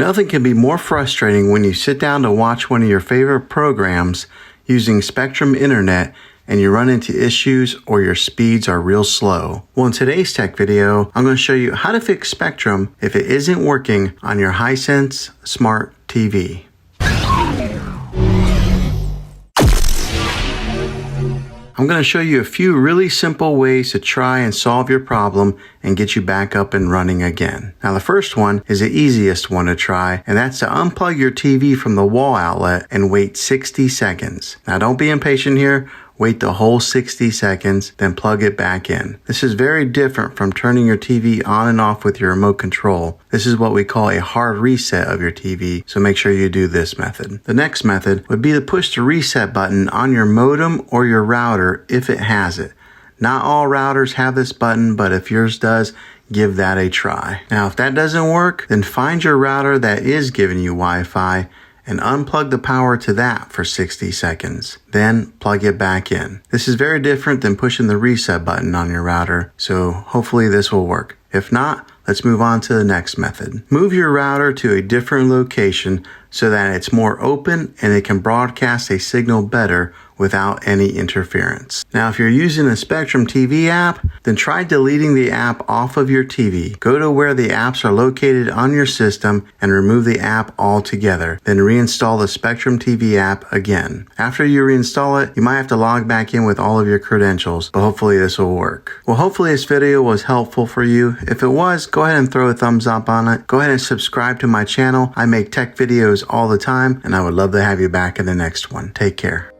Nothing can be more frustrating when you sit down to watch one of your favorite programs using Spectrum Internet and you run into issues or your speeds are real slow. Well, in today's tech video, I'm going to show you how to fix Spectrum if it isn't working on your Hisense Smart TV. I'm going to show you a few really simple ways to try and solve your problem and get you back up and running again. Now, the first one is the easiest one to try, and that's to unplug your TV from the wall outlet and wait 60 seconds. Now, don't be impatient here. Wait the whole 60 seconds, then plug it back in. This is very different from turning your TV on and off with your remote control. This is what we call a hard reset of your TV, so make sure you do this method. The next method would be to push the reset button on your modem or your router if it has it. Not all routers have this button, but if yours does, give that a try. Now, if that doesn't work, then find your router that is giving you Wi-Fi and unplug the power to that for 60 seconds. Then plug it back in. This is very different than pushing the reset button on your router, so hopefully this will work. If not, let's move on to the next method. Move your router to a different location so that it's more open and it can broadcast a signal better without any interference. Now, if you're using a Spectrum TV app, then try deleting the app off of your TV. Go to where the apps are located on your system and remove the app altogether. Then reinstall the Spectrum TV app again. After you reinstall it, you might have to log back in with all of your credentials, but hopefully this will work. Well, hopefully this video was helpful for you. If it was, go ahead and throw a thumbs up on it. Go ahead and subscribe to my channel. I make tech videos all the time, and I would love to have you back in the next one. Take care.